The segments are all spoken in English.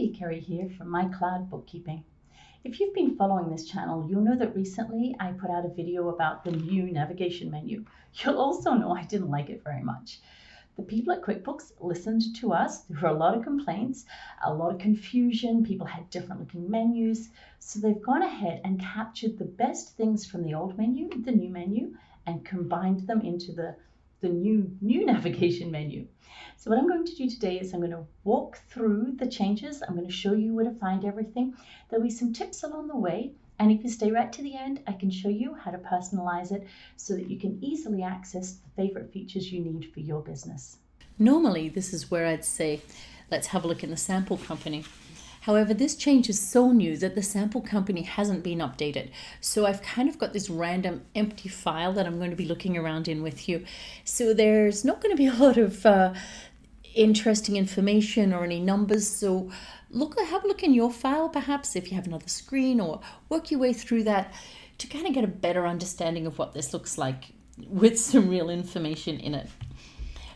Hi, Kerry here from My Cloud Bookkeeping. If you've been following this channel, you'll know that recently I put out a video about the new navigation menu. You'll also know I didn't like it very much. The people at QuickBooks listened to us. There were a lot of complaints, a lot of confusion. People had different looking menus. So they've gone ahead and captured the best things from the old menu, the new menu, and combined them into the new navigation menu. So what I'm going to do today is I'm going to walk through the changes. I'm going to show you where to find everything. There'll be some tips along the way. And if you stay right to the end, I can show you how to personalize it so that you can easily access the favorite features you need for your business. Normally, this is where I'd say, let's have a look in the sample company. However, this change is so new that the sample company hasn't been updated. So I've kind of got this random empty file that I'm going to be looking around in with you. So there's not going to be a lot of interesting information or any numbers. So have a look in your file, perhaps if you have another screen, or work your way through that to kind of get a better understanding of what this looks like with some real information in it.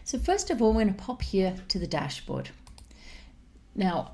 So first of all, we're going to pop here to the dashboard. Now,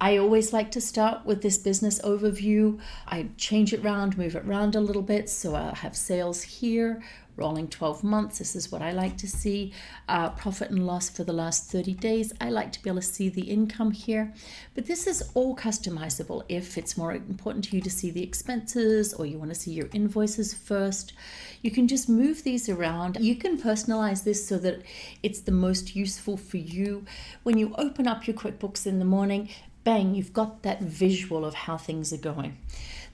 I always like to start with this business overview. I change it around, move it around a little bit. So I'll have sales here, rolling 12 months. This is what I like to see. Profit and loss for the last 30 days. I like to be able to see the income here. But this is all customizable. If it's more important to you to see the expenses or you want to see your invoices first, you can just move these around. You can personalize this so that it's the most useful for you. When you open up your QuickBooks in the morning, bang, you've got that visual of how things are going.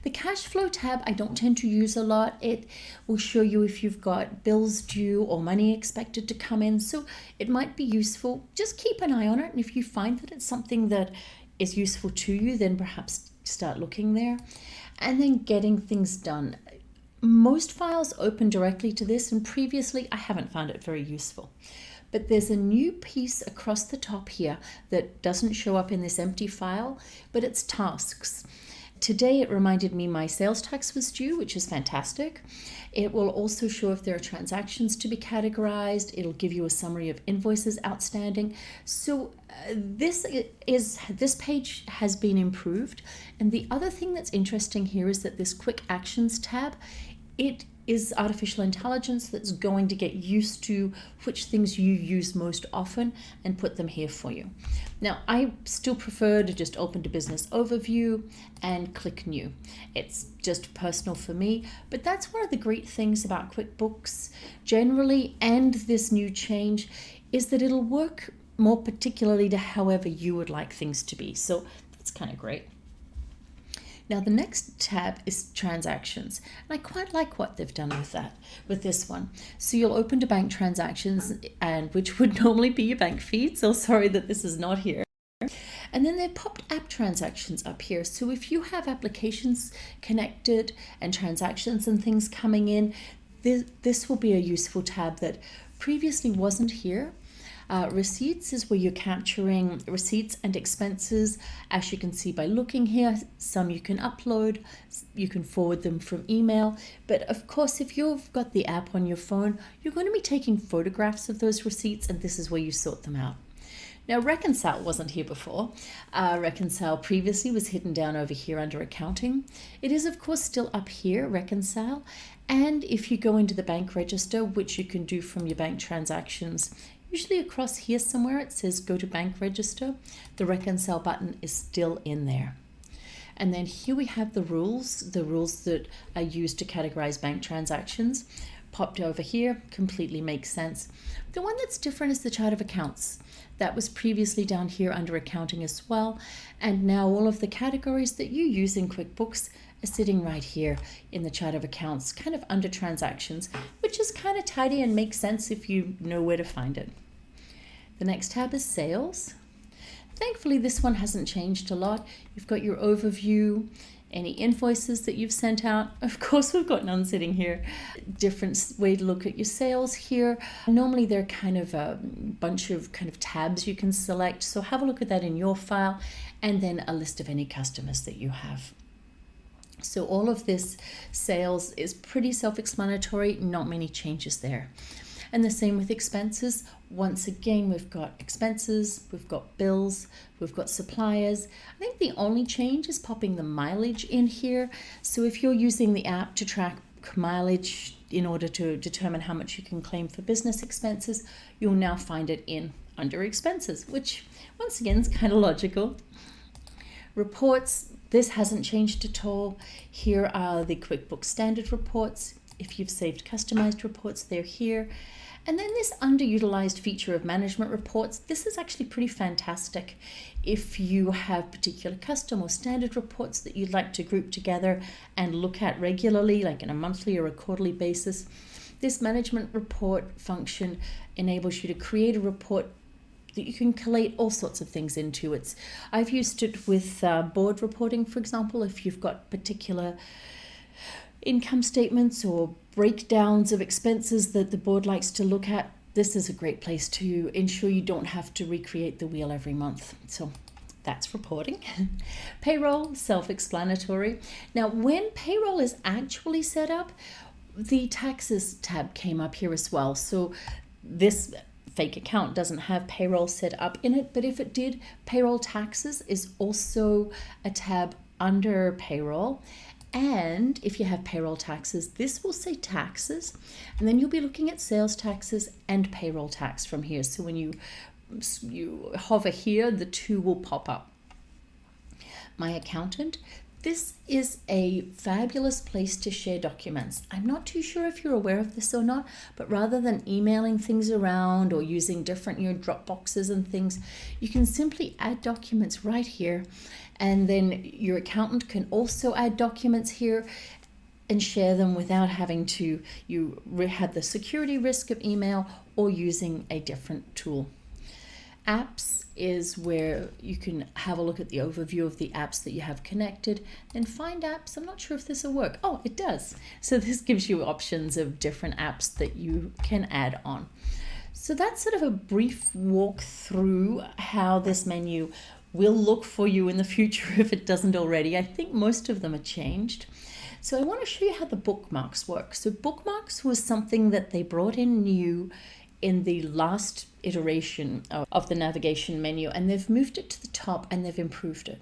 The cash flow tab I don't tend to use a lot. It will show you if you've got bills due or money expected to come in. So it might be useful. Just keep an eye on it. And if you find that it's something that is useful to you, then perhaps start looking there. And then getting things done. Most files open directly to this, and previously I haven't found it very useful. But there's a new piece across the top here that doesn't show up in this empty file, but it's tasks. Today it reminded me my sales tax was due, which is fantastic. It will also show if there are transactions to be categorized. It'll give you a summary of invoices outstanding. So this page has been improved. And the other thing that's interesting here is that this quick actions tab, it is artificial intelligence that's going to get used to which things you use most often and put them here for you. Now, I still prefer to just open to business overview and click new. It's just personal for me, but that's one of the great things about QuickBooks generally, and this new change is that it'll work more particularly to however you would like things to be. So that's kind of great. Now the next tab is transactions, and I quite like what they've done with this one. So you'll open to bank transactions, and which would normally be your bank feed. So sorry that this is not here. And then they've popped app transactions up here. So if you have applications connected and transactions and things coming in, this will be a useful tab that previously wasn't here. Receipts is where you're capturing receipts and expenses. As you can see by looking here, some you can upload, you can forward them from email. But of course, if you've got the app on your phone, you're going to be taking photographs of those receipts, and this is where you sort them out. Now, Reconcile wasn't here before. Reconcile previously was hidden down over here under accounting. It is, of course, still up here, Reconcile. And if you go into the bank register, which you can do from your bank transactions, usually across here somewhere it says go to bank register, the Reconcile button is still in there. And then here we have the rules that are used to categorize bank transactions. Popped over here, completely makes sense. The one that's different is the chart of accounts. That was previously down here under accounting as well. And now all of the categories that you use in QuickBooks are sitting right here in the chart of accounts, kind of under transactions, which is kind of tidy and makes sense if you know where to find it. The next tab is sales. Thankfully, this one hasn't changed a lot. You've got your overview, any invoices that you've sent out. Of course, we've got none sitting here. Different way to look at your sales here. Normally, they're kind of a bunch of kind of tabs you can select. So have a look at that in your file, and then a list of any customers that you have. So all of this sales is pretty self-explanatory, not many changes there. And the same with expenses. Once again, we've got expenses, we've got bills, we've got suppliers. I think the only change is popping the mileage in here. So if you're using the app to track mileage in order to determine how much you can claim for business expenses, you'll now find it in under expenses, which once again is kind of logical. Reports, this hasn't changed at all. Here are the QuickBooks standard reports. If you've saved customized reports, they're here. And then this underutilized feature of management reports, this is actually pretty fantastic. If you have particular custom or standard reports that you'd like to group together and look at regularly, like on a monthly or a quarterly basis, this management report function enables you to create a report that you can collate all sorts of things into. I've used it with board reporting, for example, if you've got particular income statements or breakdowns of expenses that the board likes to look at. This is a great place to ensure you don't have to recreate the wheel every month. So that's reporting. Payroll, self-explanatory. Now, when payroll is actually set up, the taxes tab came up here as well. So this fake account doesn't have payroll set up in it, but if it did, payroll taxes is also a tab under payroll. And if you have payroll taxes, this will say taxes, and then you'll be looking at sales taxes and payroll tax from here. So when you hover here, the two will pop up. My accountant, this is a fabulous place to share documents. I'm not too sure if you're aware of this or not, but rather than emailing things around or using different Dropboxes and things, you can simply add documents right here. And then your accountant can also add documents here and share them without having to have the security risk of email or using a different tool. Apps is where you can have a look at the overview of the apps that you have connected and find apps. I'm not sure if this will work. Oh, it does. So this gives you options of different apps that you can add on. So that's sort of a brief walk through how this menu will look for you in the future if it doesn't already. I think most of them are changed. So I want to show you how the bookmarks work. So bookmarks was something that they brought in new in the last iteration of the navigation menu, and they've moved it to the top and they've improved it.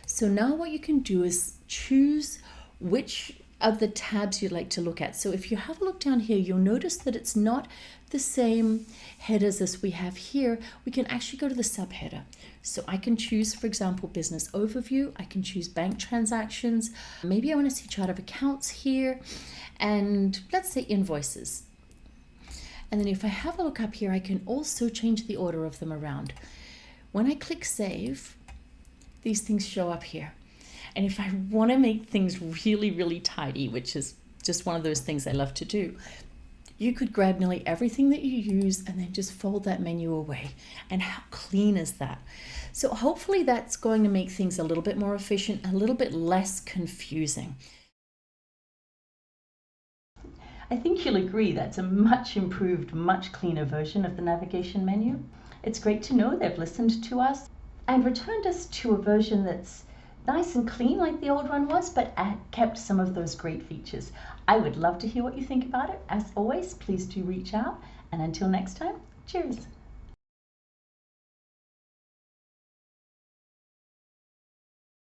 So now what you can do is choose which of the tabs you'd like to look at. So if you have a look down here, you'll notice that it's not the same headers as we have here. We can actually go to the subheader. So I can choose, for example, business overview. I can choose bank transactions. Maybe I want to see chart of accounts here, and let's say invoices. And then if I have a look up here, I can also change the order of them around. When I click save, these things show up here. And if I want to make things really, really tidy, which is just one of those things I love to do, you could grab nearly everything that you use and then just fold that menu away. And how clean is that? So hopefully that's going to make things a little bit more efficient, a little bit less confusing. I think you'll agree that's a much improved, much cleaner version of the navigation menu. It's great to know they've listened to us and returned us to a version that's nice and clean like the old one was, but kept some of those great features. I would love to hear what you think about it. As always, please do reach out. And until next time, cheers.